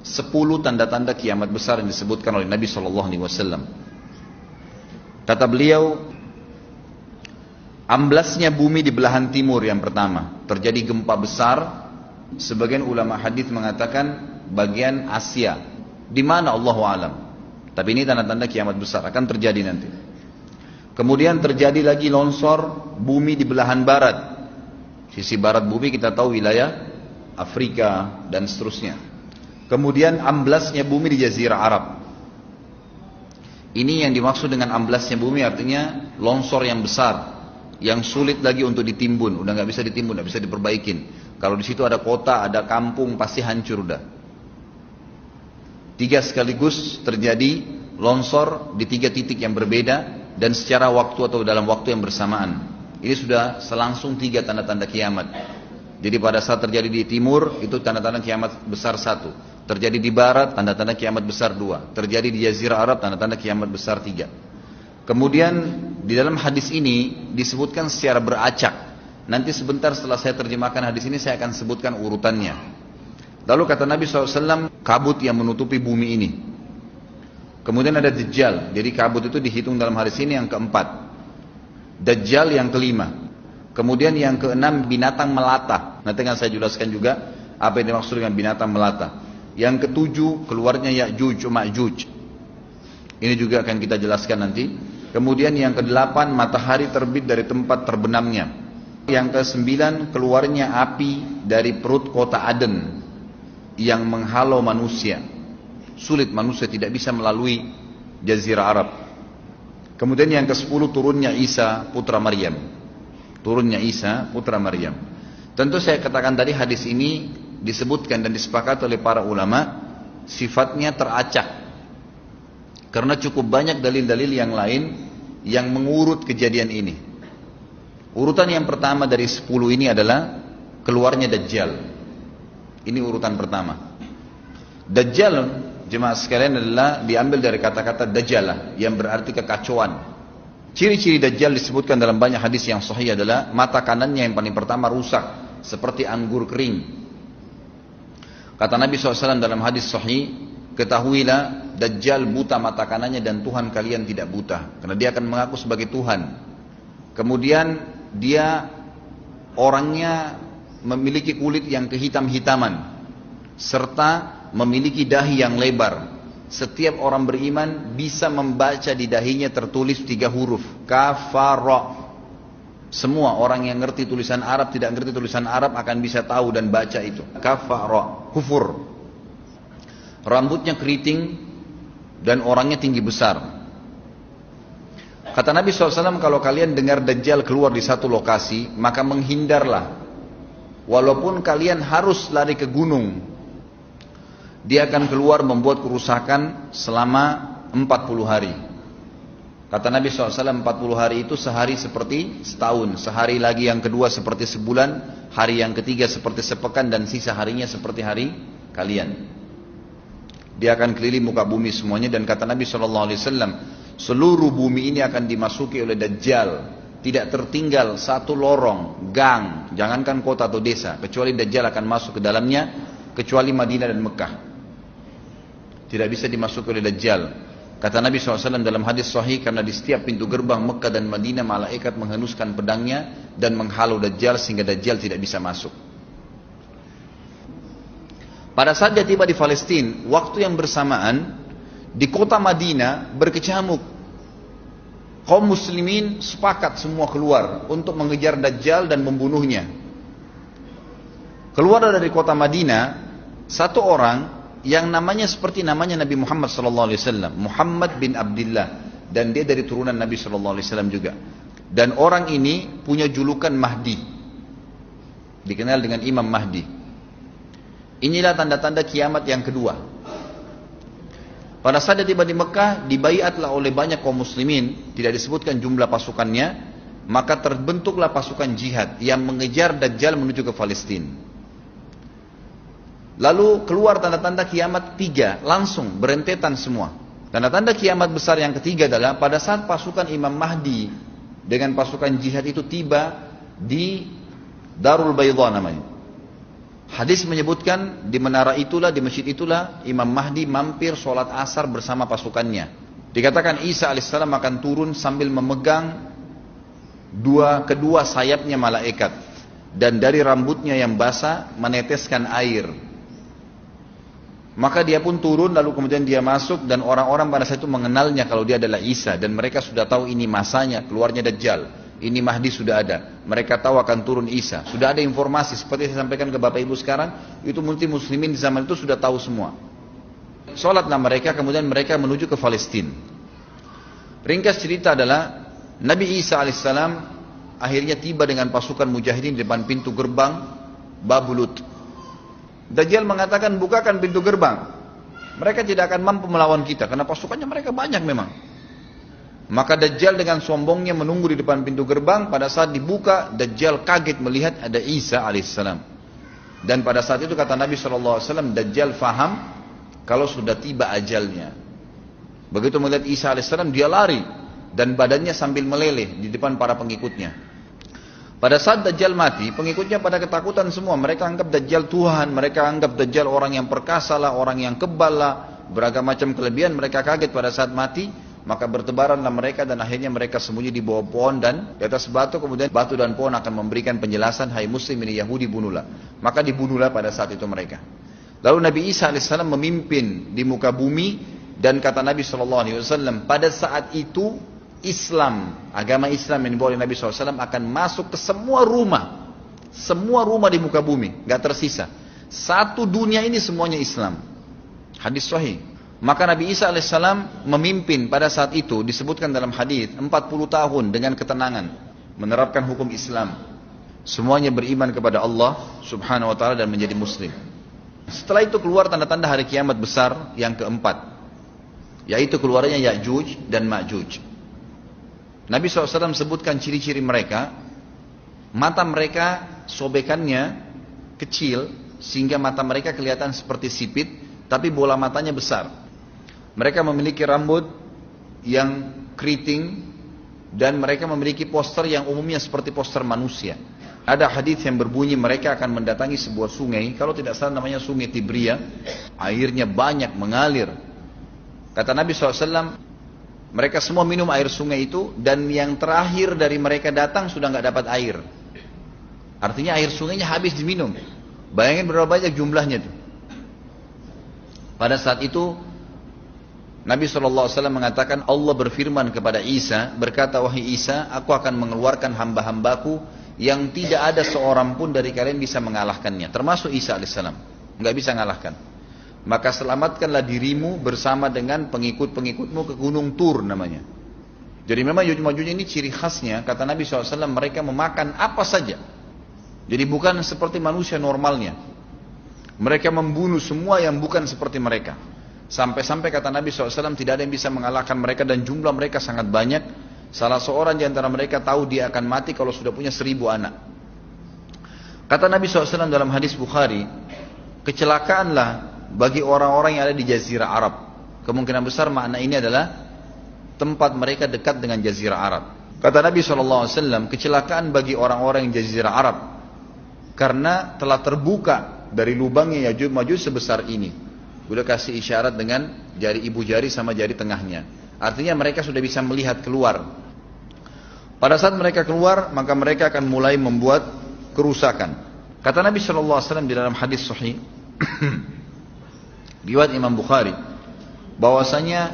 10 tanda-tanda kiamat besar yang disebutkan oleh Nabi SAW. Kata beliau, amblasnya bumi di belahan timur yang pertama, terjadi gempa besar. Sebagian ulama hadis mengatakan bagian Asia, di mana Allahu alam. Tapi ini tanda-tanda kiamat besar akan terjadi nanti. Kemudian terjadi lagi longsor bumi di belahan barat. Sisi barat bumi kita tahu wilayah Afrika dan seterusnya. Kemudian amblasnya bumi di Jazirah Arab. Ini yang dimaksud dengan amblasnya bumi, artinya longsor yang besar, yang sulit lagi untuk ditimbun, udah nggak bisa ditimbun, nggak bisa diperbaikin. Kalau di situ ada kota, ada kampung, pasti hancur udah. 3 sekaligus terjadi longsor di 3 titik yang berbeda dan secara waktu atau dalam waktu yang bersamaan. Ini sudah selangsung 3 tanda-tanda kiamat. Jadi pada saat terjadi di timur itu tanda-tanda kiamat besar 1. Terjadi di barat tanda-tanda kiamat besar 2. Terjadi di Jazirah Arab tanda-tanda kiamat besar 3. Kemudian di dalam hadis ini disebutkan secara beracak. Nanti sebentar setelah saya terjemahkan hadis ini saya akan sebutkan urutannya. Lalu kata Nabi SAW, kabut yang menutupi bumi ini. Kemudian ada Dajjal. Jadi kabut itu dihitung dalam hadis ini yang keempat. Dajjal yang kelima. Kemudian yang keenam binatang melata. Nanti akan saya jelaskan juga apa yang dimaksud dengan binatang melata. Yang ketujuh keluarnya Ya'juj Ma'juj. Ini juga akan kita jelaskan nanti. Kemudian yang kedelapan matahari terbit dari tempat terbenamnya. Yang kesembilan keluarnya api dari perut kota Aden yang menghalau manusia. Sulit, manusia tidak bisa melalui Jazirah Arab. Kemudian yang ke-10 turunnya Isa putra Maryam. Turunnya Isa putra Maryam. Tentu saya katakan tadi hadis ini disebutkan dan disepakati oleh para ulama sifatnya teracak. Karena cukup banyak dalil-dalil yang lain yang mengurut kejadian ini. Urutan yang pertama dari 10 ini adalah keluarnya Dajjal. Ini urutan pertama. Dajjal, jemaah sekalian, adalah diambil dari kata-kata Dajjalah yang berarti kekacauan. Ciri-ciri Dajjal disebutkan dalam banyak hadis yang sahih adalah mata kanannya yang paling pertama rusak seperti anggur kering. Kata Nabi SAW dalam hadis sahih, ketahuilah Dajjal buta mata kanannya dan Tuhan kalian tidak buta, karena dia akan mengaku sebagai Tuhan. Kemudian dia orangnya memiliki kulit yang kehitam-hitaman serta memiliki dahi yang lebar. Setiap orang beriman bisa membaca di dahinya tertulis 3 huruf kafara. Semua orang yang ngerti tulisan Arab, tidak ngerti tulisan Arab akan bisa tahu dan baca itu. Kafara, kufur. Rambutnya keriting dan orangnya tinggi besar. Kata Nabi SAW, kalau kalian dengar Dajjal keluar di satu lokasi, maka menghindarlah. Walaupun kalian harus lari ke gunung, dia akan keluar membuat kerusakan selama 40 hari. Kata Nabi SAW, 40 hari itu sehari seperti setahun, sehari lagi yang kedua seperti sebulan, hari yang ketiga seperti sepekan, dan sisa harinya seperti hari kalian. Dia akan keliling muka bumi semuanya, dan kata Nabi SAW, seluruh bumi ini akan dimasuki oleh Dajjal. Tidak tertinggal satu lorong, gang, jangankan kota atau desa, kecuali Dajjal akan masuk ke dalamnya, kecuali Madinah dan Mekah. Tidak bisa dimasuki oleh Dajjal. Kata Nabi SAW dalam hadis sahih, karena di setiap pintu gerbang Mekah dan Madinah malaikat menghenuskan pedangnya dan menghalau Dajjal sehingga Dajjal tidak bisa masuk. Pada saat dia tiba di Palestina, waktu yang bersamaan di kota Madinah berkecamuk. Kaum muslimin sepakat semua keluar untuk mengejar Dajjal dan membunuhnya. Keluar dari kota Madinah satu orang yang namanya seperti namanya Nabi Muhammad SAW, Muhammad bin Abdullah, dan dia dari turunan Nabi SAW juga. Dan orang ini punya julukan Mahdi, dikenal dengan Imam Mahdi. Inilah tanda-tanda kiamat yang kedua. Pada saat dia tiba di Mekah, dibaiatlah oleh banyak kaum muslimin, tidak disebutkan jumlah pasukannya, maka terbentuklah pasukan jihad yang mengejar Dajjal menuju ke Palestina. Lalu keluar tanda-tanda kiamat 3, langsung berentetan semua. Tanda-tanda kiamat besar yang ketiga adalah pada saat pasukan Imam Mahdi dengan pasukan jihad itu tiba di Darul Bayda namanya. Hadis menyebutkan di menara itulah, di masjid itulah Imam Mahdi mampir sholat asar bersama pasukannya. Dikatakan Isa alaihissalam akan turun sambil memegang kedua sayapnya malaikat, dan dari rambutnya yang basah meneteskan air. Maka dia pun turun, lalu kemudian dia masuk, dan orang-orang pada saat itu mengenalnya kalau dia adalah Isa, dan mereka sudah tahu ini masanya keluarnya Dajjal, ini Mahdi sudah ada. Mereka tahu akan turun Isa, sudah ada informasi seperti saya sampaikan ke Bapak Ibu sekarang. Itu multi muslimin di zaman itu sudah tahu semua. Sholatlah mereka, kemudian mereka menuju ke Palestina. Ringkas cerita adalah Nabi Isa alaihissalam akhirnya tiba dengan pasukan mujahidin di depan pintu gerbang Babulut. Dajjal mengatakan, bukakan pintu gerbang. Mereka tidak akan mampu melawan kita karena pasukannya mereka banyak memang. Maka Dajjal dengan sombongnya menunggu di depan pintu gerbang. Pada saat dibuka, Dajjal kaget melihat ada Isa alaihissalam. Dan pada saat itu kata Nabi SAW, Dajjal faham kalau sudah tiba ajalnya. Begitu melihat Isa alaihissalam, dia lari dan badannya sambil meleleh di depan para pengikutnya. Pada saat Dajjal mati, pengikutnya pada ketakutan semua. Mereka anggap Dajjal Tuhan, mereka anggap Dajjal orang yang perkasa lah, orang yang kebal lah, beragam macam kelebihan. Mereka kaget pada saat mati, maka bertebaranlah mereka dan akhirnya mereka sembunyi di bawah pohon dan di atas batu. Kemudian batu dan pohon akan memberikan penjelasan, hai muslim ini Yahudi, bunuhlah. Maka dibunuhlah pada saat itu mereka. Lalu Nabi Isa alaihissalam memimpin di muka bumi, dan kata Nabi SAW, pada saat itu Islam, agama Islam yang dibawa oleh Nabi SAW akan masuk ke semua rumah di muka bumi, gak tersisa. Satu dunia ini semuanya Islam. Hadis sahih. Maka Nabi Isa alaihissalam memimpin pada saat itu, disebutkan dalam hadis 40 tahun dengan ketenangan, menerapkan hukum Islam. Semuanya beriman kepada Allah subhanahu wa ta'ala dan menjadi muslim. Setelah itu keluar tanda-tanda hari kiamat besar yang keempat, yaitu keluarnya Ya'juj dan Ma'juj. Nabi SAW sebutkan ciri-ciri mereka. Mata mereka sobekannya kecil sehingga mata mereka kelihatan seperti sipit, tapi bola matanya besar. Mereka memiliki rambut yang keriting dan mereka memiliki poster yang umumnya seperti poster manusia. Ada hadis yang berbunyi mereka akan mendatangi sebuah sungai, kalau tidak salah namanya Sungai Tibria, airnya banyak mengalir. Kata Nabi SAW, mereka semua minum air sungai itu, dan yang terakhir dari mereka datang sudah nggak dapat air. Artinya air sungainya habis diminum. Bayangin berapa banyak jumlahnya itu. Pada saat itu Nabi SAW mengatakan, Allah berfirman kepada Isa, berkata, wahai Isa, aku akan mengeluarkan hamba-hambaku yang tidak ada seorang pun dari kalian bisa mengalahkannya, termasuk Isa alaihissalam, nggak bisa mengalahkan. Maka selamatkanlah dirimu bersama dengan pengikut-pengikutmu ke Gunung Tur namanya. Jadi memang Ya'juj ini ciri khasnya, kata Nabi SAW, mereka memakan apa saja. Jadi bukan seperti manusia normalnya. Mereka membunuh semua yang bukan seperti mereka. Sampai-sampai kata Nabi SAW, tidak ada yang bisa mengalahkan mereka dan jumlah mereka sangat banyak. Salah seorang di antara mereka tahu dia akan mati kalau sudah punya 1000 anak. Kata Nabi SAW dalam hadis Bukhari, kecelakaanlah bagi orang-orang yang ada di Jazirah Arab. Kemungkinan besar makna ini adalah tempat mereka dekat dengan Jazirah Arab. Kata Nabi SAW, kecelakaan bagi orang-orang yang Jazirah Arab karena telah terbuka dari lubangnya Ya'juj Ma'juj sebesar ini. Udah kasih isyarat dengan jari ibu jari sama jari tengahnya. Artinya mereka sudah bisa melihat keluar. Pada saat mereka keluar, maka mereka akan mulai membuat kerusakan. Kata Nabi SAW di dalam hadis sahih riwayat Imam Bukhari, bahwasanya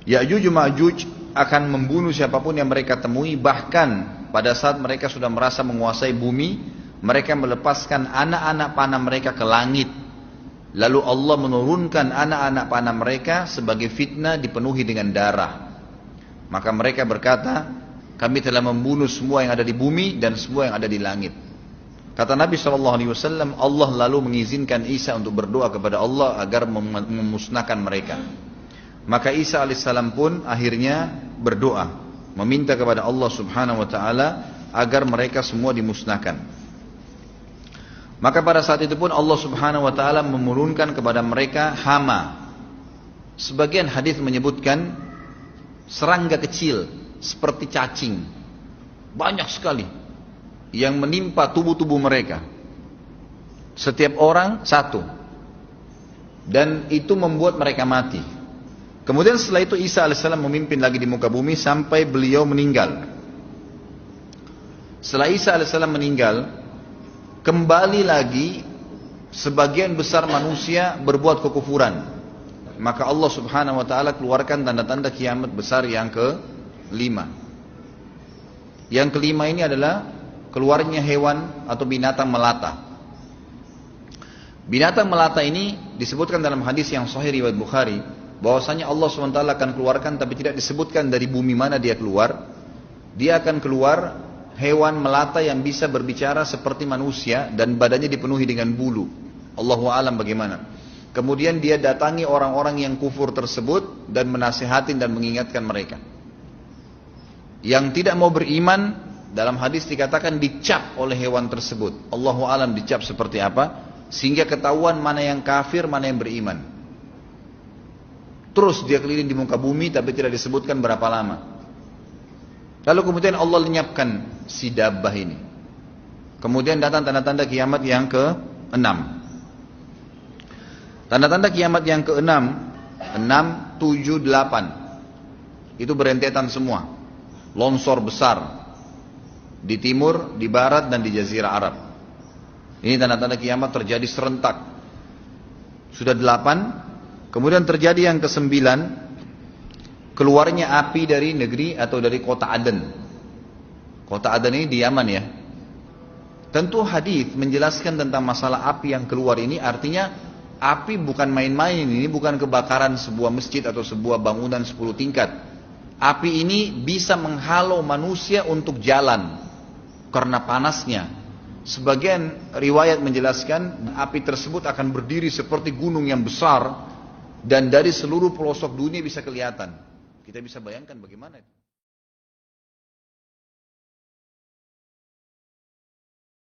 Ya'juj Ma'juj akan membunuh siapapun yang mereka temui. Bahkan pada saat mereka sudah merasa menguasai bumi, mereka melepaskan anak-anak panah mereka ke langit. Lalu Allah menurunkan anak-anak panah mereka sebagai fitnah dipenuhi dengan darah. Maka mereka berkata, kami telah membunuh semua yang ada di bumi dan semua yang ada di langit. Kata Nabi SAW, Allah lalu mengizinkan Isa untuk berdoa kepada Allah agar memusnahkan mereka. Maka Isa alaihissalam pun akhirnya berdoa, meminta kepada Allah subhanahu wa ta'ala agar mereka semua dimusnahkan. Maka pada saat itu pun Allah subhanahu wa ta'ala menurunkan kepada mereka hama. Sebagian hadis menyebutkan serangga kecil seperti cacing, banyak sekali yang menimpa tubuh-tubuh mereka. Setiap orang satu. Dan itu membuat mereka mati. Kemudian setelah itu Isa alaihissalam memimpin lagi di muka bumi sampai beliau meninggal. Setelah Isa alaihissalam meninggal, kembali lagi sebagian besar manusia berbuat kekufuran. Maka Allah subhanahu wa ta'ala keluarkan tanda-tanda kiamat besar yang kelima. Yang kelima ini adalah keluarnya hewan atau binatang melata. Binatang melata ini disebutkan dalam hadis yang sahih riwayat Bukhari, bahwasanya Allah SWT akan keluarkan, tapi tidak disebutkan dari bumi mana dia keluar. Dia akan keluar hewan melata yang bisa berbicara seperti manusia dan badannya dipenuhi dengan bulu. Allahu a'lam bagaimana. Kemudian dia datangi orang-orang yang kufur tersebut dan menasihatin dan mengingatkan mereka. Yang tidak mau beriman, dalam hadis dikatakan dicap oleh hewan tersebut. Allahu a'lam dicap seperti apa, sehingga ketahuan mana yang kafir, mana yang beriman. Terus dia keliling di muka bumi tapi tidak disebutkan berapa lama. Lalu kemudian Allah lenyapkan si dabbah ini. Kemudian datang tanda-tanda kiamat yang ke-6. Tanda-tanda kiamat yang ke-6, 6, 7, 8. Itu berentetan semua. Longsor besar di timur, di barat dan di jazirah Arab. Ini tanda-tanda kiamat terjadi serentak. Sudah 8. Kemudian terjadi yang ke-9, keluarnya api dari negeri atau dari kota Aden. Kota Aden ini di Yaman ya. Tentu hadis menjelaskan tentang masalah api yang keluar ini, artinya api bukan main-main, ini bukan kebakaran sebuah masjid atau sebuah bangunan 10 tingkat. Api ini bisa menghalau manusia untuk jalan karena panasnya. Sebagian riwayat menjelaskan api tersebut akan berdiri seperti gunung yang besar dan dari seluruh pelosok dunia bisa kelihatan. Kita bisa bayangkan bagaimana itu.